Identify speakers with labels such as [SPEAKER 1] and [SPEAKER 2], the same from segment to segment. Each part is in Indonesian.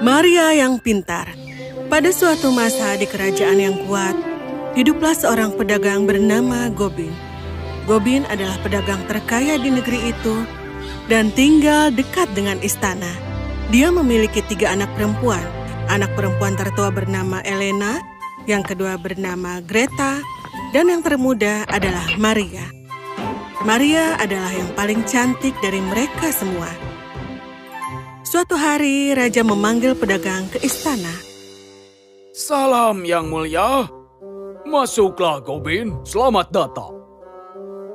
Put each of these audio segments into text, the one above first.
[SPEAKER 1] Maria yang pintar. Pada suatu masa di kerajaan yang kuat, hiduplah seorang pedagang bernama Gobin. Gobin adalah pedagang terkaya di negeri itu dan tinggal dekat dengan istana. Dia memiliki 3 anak perempuan. Anak perempuan tertua bernama Elena, yang kedua bernama Greta, dan yang termuda adalah Maria. Maria adalah yang paling cantik dari mereka semua. Suatu hari, raja memanggil pedagang ke istana.
[SPEAKER 2] Salam yang mulia. Masuklah, Gobin. Selamat datang.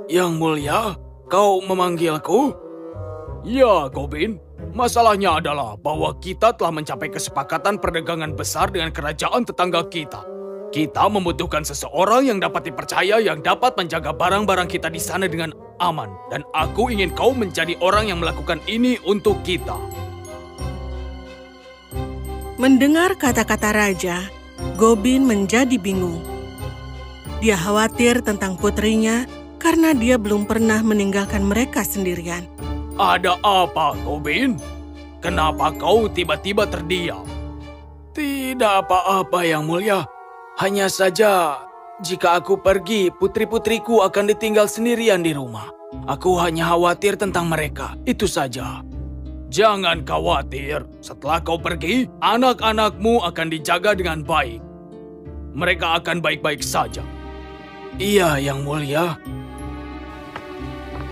[SPEAKER 2] Yang mulia, kau memanggilku? Ya, Gobin. Masalahnya adalah bahwa kita telah mencapai kesepakatan perdagangan besar dengan kerajaan tetangga kita. Kita membutuhkan seseorang yang dapat dipercaya yang dapat menjaga barang-barang kita di sana dengan aman. Dan aku ingin kau menjadi orang yang melakukan ini untuk kita.
[SPEAKER 1] Mendengar kata-kata raja, Gobin menjadi bingung. Dia khawatir tentang putrinya karena dia belum pernah meninggalkan mereka sendirian.
[SPEAKER 2] Ada apa, Gobin? Kenapa kau tiba-tiba terdiam? Tidak apa-apa, yang mulia. Hanya saja, jika aku pergi, putri-putriku akan ditinggal sendirian di rumah. Aku hanya khawatir tentang mereka, itu saja. Jangan khawatir, setelah kau pergi, anak-anakmu akan dijaga dengan baik. Mereka akan baik-baik saja. Iya, yang mulia.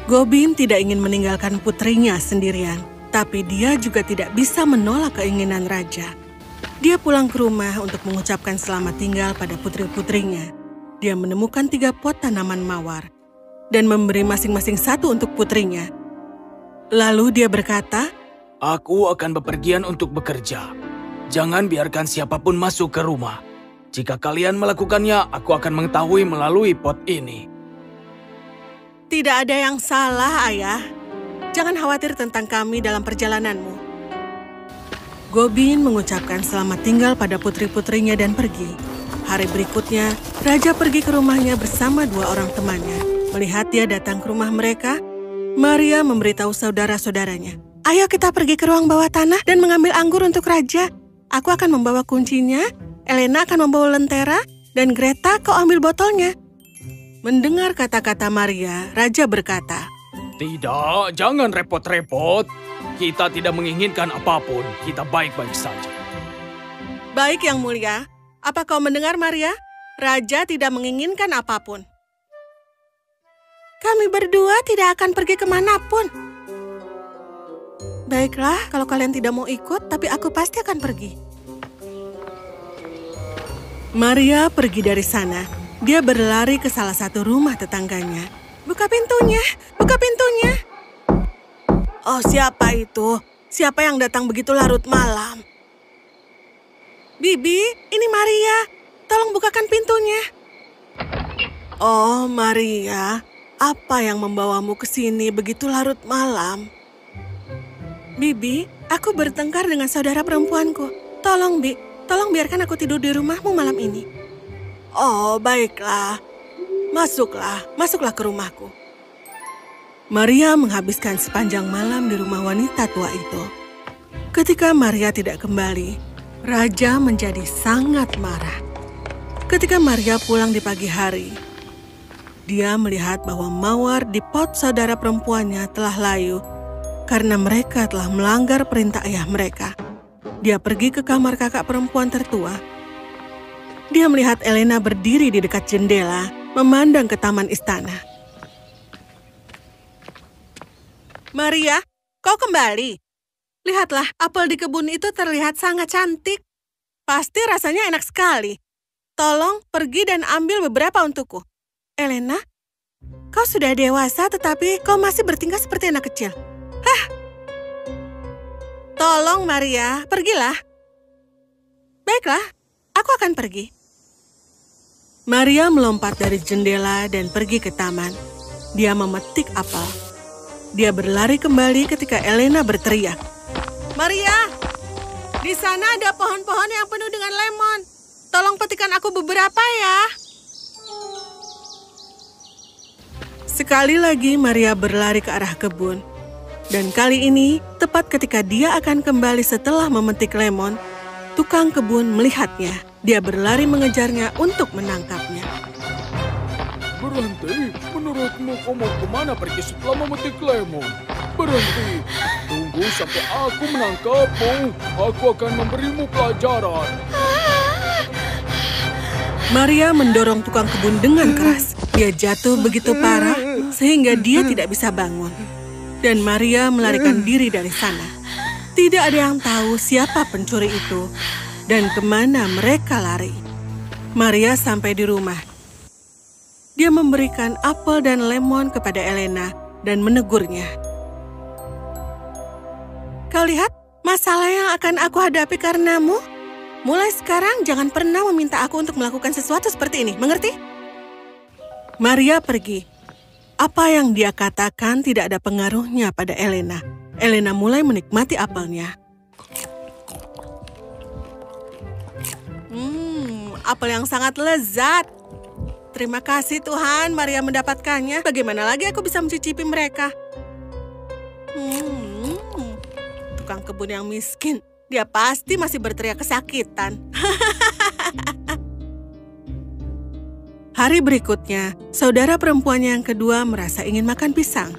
[SPEAKER 1] Gobin tidak ingin meninggalkan putrinya sendirian, tapi dia juga tidak bisa menolak keinginan raja. Dia pulang ke rumah untuk mengucapkan selamat tinggal pada putri-putrinya. Dia menemukan 3 pot tanaman mawar dan memberi masing-masing 1 untuk putrinya. Lalu dia berkata,
[SPEAKER 2] Aku akan bepergian untuk bekerja. Jangan biarkan siapapun masuk ke rumah. Jika kalian melakukannya, aku akan mengetahui melalui pot ini.
[SPEAKER 1] Tidak ada yang salah, Ayah. Jangan khawatir tentang kami dalam perjalananmu. Gobin mengucapkan selamat tinggal pada putri-putrinya dan pergi. Hari berikutnya, raja pergi ke rumahnya bersama 2 orang temannya. Melihat dia datang ke rumah mereka, Maria memberitahu saudara-saudaranya, Ayo kita pergi ke ruang bawah tanah dan mengambil anggur untuk raja. Aku akan membawa kuncinya, Elena akan membawa lentera, dan Greta kau ambil botolnya. Mendengar kata-kata Maria, raja berkata,
[SPEAKER 2] Tidak, jangan repot-repot. Kita tidak menginginkan apapun, kita baik-baik saja.
[SPEAKER 1] Baik yang mulia, apa kau mendengar Maria? Raja tidak menginginkan apapun. Kami berdua tidak akan pergi kemanapun. Baiklah, kalau kalian tidak mau ikut, tapi aku pasti akan pergi. Maria pergi dari sana. Dia berlari ke salah satu rumah tetangganya. Buka pintunya, buka pintunya. Oh, siapa itu? Siapa yang datang begitu larut malam? Bibi, ini Maria. Tolong bukakan pintunya. Oh, Maria, apa yang membawamu ke sini begitu larut malam? Bibi, aku bertengkar dengan saudara perempuanku. Tolong, Bi, tolong biarkan aku tidur di rumahmu malam ini. Oh, baiklah. Masuklah ke rumahku. Maria menghabiskan sepanjang malam di rumah wanita tua itu. Ketika Maria tidak kembali, raja menjadi sangat marah. Ketika Maria pulang di pagi hari, dia melihat bahwa mawar di pot saudara perempuannya telah layu karena mereka telah melanggar perintah ayah mereka. Dia pergi ke kamar kakak perempuan tertua. Dia melihat Elena berdiri di dekat jendela, memandang ke taman istana. Maria, kau kembali. Lihatlah, apel di kebun itu terlihat sangat cantik. Pasti rasanya enak sekali. Tolong pergi dan ambil beberapa untukku. Elena, kau sudah dewasa tetapi kau masih bertingkah seperti anak kecil. Hah! Tolong Maria, pergilah. Baiklah, aku akan pergi. Maria melompat dari jendela dan pergi ke taman. Dia memetik apel. Dia berlari kembali ketika Elena berteriak. Maria, di sana ada pohon-pohon yang penuh dengan lemon. Tolong petikan aku beberapa ya. Sekali lagi Maria berlari ke arah kebun. Dan kali ini, tepat ketika dia akan kembali setelah memetik lemon, tukang kebun melihatnya. Dia berlari mengejarnya untuk menangkapnya.
[SPEAKER 2] Berhenti, menurutmu kau mau kemana pergi setelah memetik lemon? Berhenti, tunggu sampai aku menangkapmu. Aku akan memberimu pelajaran.
[SPEAKER 1] Maria mendorong tukang kebun dengan keras. Dia jatuh begitu parah sehingga dia tidak bisa bangun. Dan Maria melarikan diri dari sana. Tidak ada yang tahu siapa pencuri itu dan kemana mereka lari. Maria sampai di rumah. Dia memberikan apel dan lemon kepada Elena dan menegurnya. Kau lihat masalah yang akan aku hadapi karenamu? Mulai sekarang jangan pernah meminta aku untuk melakukan sesuatu seperti ini, mengerti? Maria pergi. Apa yang dia katakan tidak ada pengaruhnya pada Elena. Elena mulai menikmati apelnya. Apel yang sangat lezat. Terima kasih Tuhan, Maria mendapatkannya. Bagaimana lagi aku bisa mencicipi mereka? Tukang kebun yang miskin. Dia pasti masih berteriak kesakitan. Hari berikutnya, saudara perempuannya yang kedua merasa ingin makan pisang.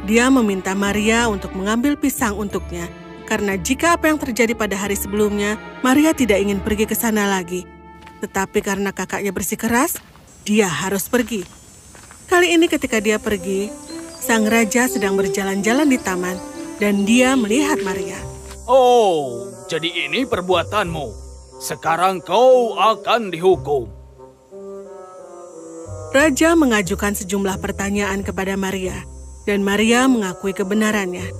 [SPEAKER 1] Dia meminta Maria untuk mengambil pisang untuknya, karena jika apa yang terjadi pada hari sebelumnya, Maria tidak ingin pergi ke sana lagi. Tetapi karena kakaknya bersikeras, dia harus pergi. Kali ini ketika dia pergi, sang raja sedang berjalan-jalan di taman, dan dia melihat Maria.
[SPEAKER 2] Oh, jadi ini perbuatanmu. Sekarang kau akan dihukum.
[SPEAKER 1] Raja mengajukan sejumlah pertanyaan kepada Maria, dan Maria mengakui kebenarannya.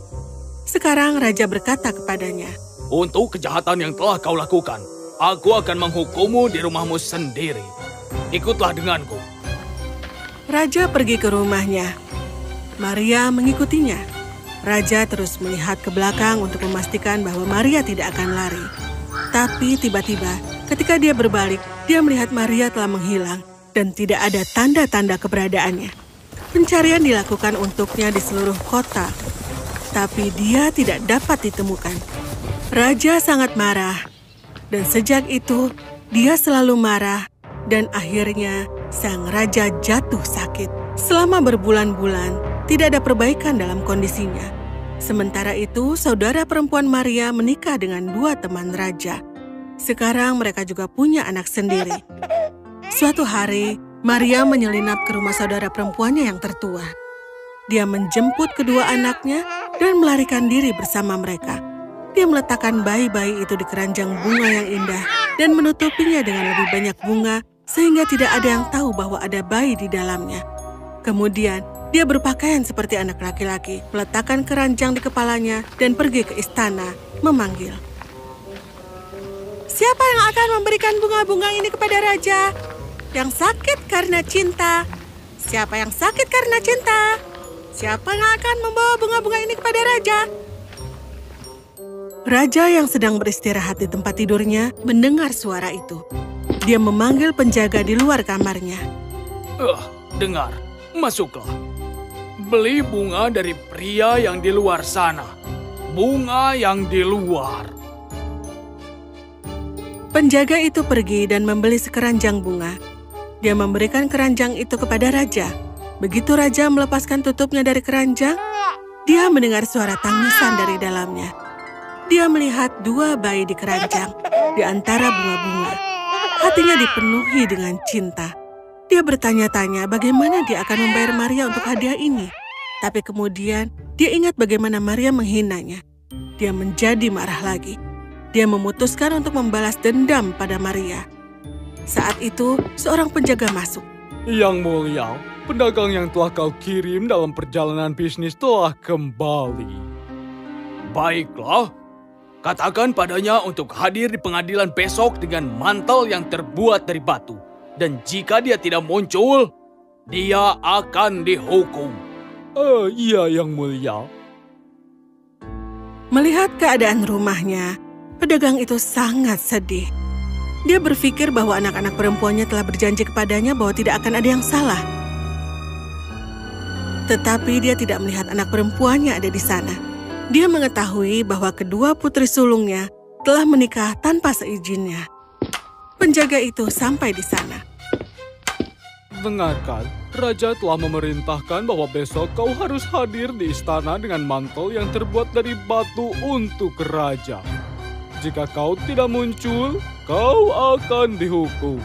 [SPEAKER 1] Sekarang Raja berkata kepadanya,
[SPEAKER 2] Untuk kejahatan yang telah kau lakukan, aku akan menghukummu di rumahmu sendiri. Ikutlah denganku.
[SPEAKER 1] Raja pergi ke rumahnya. Maria mengikutinya. Raja terus melihat ke belakang untuk memastikan bahwa Maria tidak akan lari. Tapi tiba-tiba, ketika dia berbalik, dia melihat Maria telah menghilang dan tidak ada tanda-tanda keberadaannya. Pencarian dilakukan untuknya di seluruh kota. Tapi dia tidak dapat ditemukan. Raja sangat marah, dan sejak itu dia selalu marah, dan akhirnya sang raja jatuh sakit. Selama berbulan-bulan, tidak ada perbaikan dalam kondisinya. Sementara itu, saudara perempuan Maria menikah dengan dua teman raja. Sekarang mereka juga punya anak sendiri. Suatu hari, Maria menyelinap ke rumah saudara perempuannya yang tertua. Dia menjemput kedua anaknya dan melarikan diri bersama mereka. Dia meletakkan bayi-bayi itu di keranjang bunga yang indah dan menutupinya dengan lebih banyak bunga sehingga tidak ada yang tahu bahwa ada bayi di dalamnya. Kemudian, dia berpakaian seperti anak laki-laki, meletakkan keranjang di kepalanya dan pergi ke istana memanggil. Siapa yang akan memberikan bunga-bunga ini kepada raja? Yang sakit karena cinta. Siapa yang sakit karena cinta? Siapa yang akan membawa bunga-bunga ini kepada raja? Raja yang sedang beristirahat di tempat tidurnya mendengar suara itu. Dia memanggil penjaga di luar kamarnya.
[SPEAKER 2] Dengar, masuklah. Beli bunga dari pria yang di luar sana. Bunga yang di luar.
[SPEAKER 1] Penjaga itu pergi dan membeli sekeranjang bunga. Dia memberikan keranjang itu kepada raja. Begitu raja melepaskan tutupnya dari keranjang, dia mendengar suara tangisan dari dalamnya. Dia melihat dua bayi di keranjang di antara bunga-bunga. Hatinya dipenuhi dengan cinta. Dia bertanya-tanya bagaimana dia akan membayar Maria untuk hadiah ini. Tapi kemudian dia ingat bagaimana Maria menghinanya. Dia menjadi marah lagi. Dia memutuskan untuk membalas dendam pada Maria. Saat itu, seorang penjaga masuk.
[SPEAKER 2] Yang mulia, pedagang yang telah kau kirim dalam perjalanan bisnis telah kembali. Baiklah, katakan padanya untuk hadir di pengadilan besok dengan mantel yang terbuat dari batu. Dan jika dia tidak muncul, dia akan dihukum. Iya, yang mulia.
[SPEAKER 1] Melihat keadaan rumahnya, pedagang itu sangat sedih. Dia berpikir bahwa anak-anak perempuannya telah berjanji kepadanya bahwa tidak akan ada yang salah. Tetapi dia tidak melihat anak perempuannya ada di sana. Dia mengetahui bahwa kedua putri sulungnya telah menikah tanpa seizinnya. Penjaga itu sampai di sana.
[SPEAKER 2] Dengarkan, Raja telah memerintahkan bahwa besok kau harus hadir di istana dengan mantel yang terbuat dari batu untuk raja. Jika kau tidak muncul, kau akan dihukum.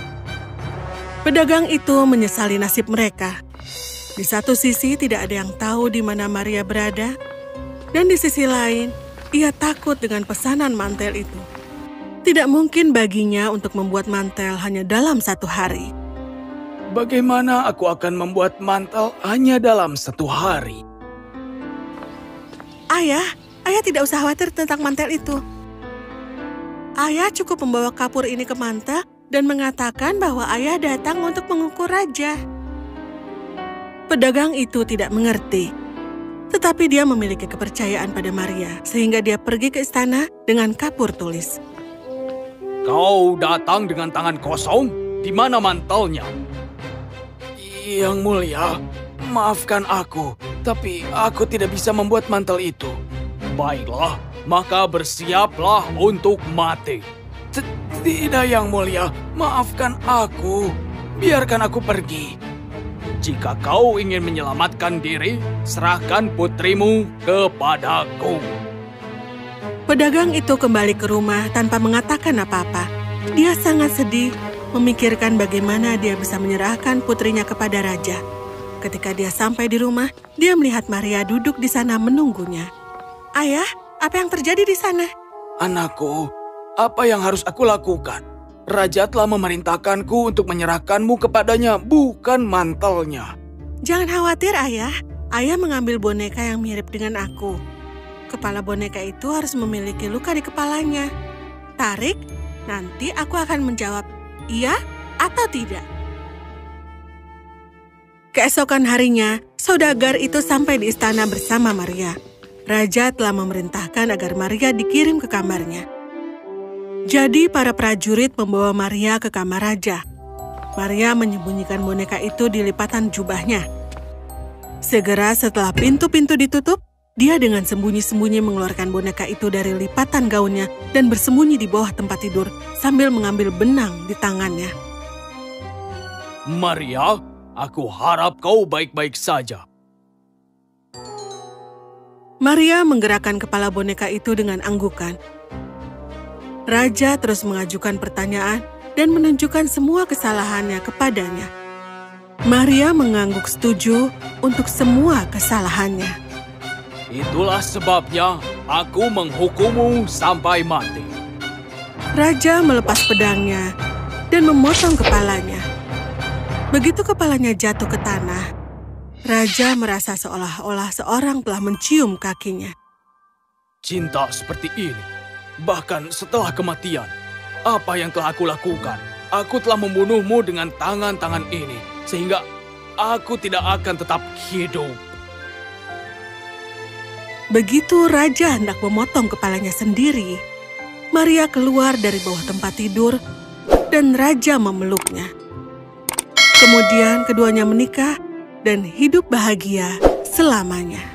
[SPEAKER 1] Pedagang itu menyesali nasib mereka. Di satu sisi tidak ada yang tahu di mana Maria berada, dan di sisi lain, ia takut dengan pesanan mantel itu. Tidak mungkin baginya untuk membuat mantel hanya dalam 1 hari.
[SPEAKER 2] Bagaimana aku akan membuat mantel hanya dalam 1 hari?
[SPEAKER 1] Ayah tidak usah khawatir tentang mantel itu. Ayah cukup membawa kapur ini ke mantel dan mengatakan bahwa ayah datang untuk mengukur raja. Pedagang itu tidak mengerti, tetapi dia memiliki kepercayaan pada Maria, sehingga dia pergi ke istana dengan kapur tulis.
[SPEAKER 2] Kau datang dengan tangan kosong? Di mana mantelnya? Yang mulia, maafkan aku, tapi aku tidak bisa membuat mantel itu. Baiklah, maka bersiaplah untuk mati. Tidak, Yang Mulia, maafkan aku. Biarkan aku pergi. Jika kau ingin menyelamatkan diri, serahkan putrimu kepadaku.
[SPEAKER 1] Pedagang itu kembali ke rumah tanpa mengatakan apa-apa. Dia sangat sedih, memikirkan bagaimana dia bisa menyerahkan putrinya kepada raja. Ketika dia sampai di rumah, dia melihat Maria duduk di sana menunggunya. Ayah, apa yang terjadi di sana?
[SPEAKER 2] Anakku, apa yang harus aku lakukan? Raja telah memerintahkanku untuk menyerahkanmu kepadanya, bukan mantelnya.
[SPEAKER 1] Jangan khawatir, Ayah. Ayah mengambil boneka yang mirip dengan aku. Kepala boneka itu harus memiliki luka di kepalanya. Tarik, nanti aku akan menjawab iya atau tidak. Keesokan harinya, saudagar itu sampai di istana bersama Maria. Raja telah memerintahkan agar Maria dikirim ke kamarnya. Jadi para prajurit membawa Maria ke kamar raja. Maria menyembunyikan boneka itu di lipatan jubahnya. Segera setelah pintu-pintu ditutup, dia dengan sembunyi-sembunyi mengeluarkan boneka itu dari lipatan gaunnya dan bersembunyi di bawah tempat tidur sambil mengambil benang di tangannya.
[SPEAKER 2] Maria, aku harap kau baik-baik saja.
[SPEAKER 1] Maria menggerakkan kepala boneka itu dengan anggukan. Raja terus mengajukan pertanyaan dan menunjukkan semua kesalahannya kepadanya. Maria mengangguk setuju untuk semua kesalahannya.
[SPEAKER 2] Itulah sebabnya aku menghukummu sampai mati.
[SPEAKER 1] Raja melepas pedangnya dan memotong kepalanya. Begitu kepalanya jatuh ke tanah, Raja merasa seolah-olah seorang telah mencium kakinya.
[SPEAKER 2] Cinta seperti ini, bahkan setelah kematian, apa yang telah aku lakukan? Aku telah membunuhmu dengan tangan-tangan ini, sehingga aku tidak akan tetap hidup.
[SPEAKER 1] Begitu Raja hendak memotong kepalanya sendiri, Maria keluar dari bawah tempat tidur dan Raja memeluknya. Kemudian keduanya menikah dan hidup bahagia selamanya.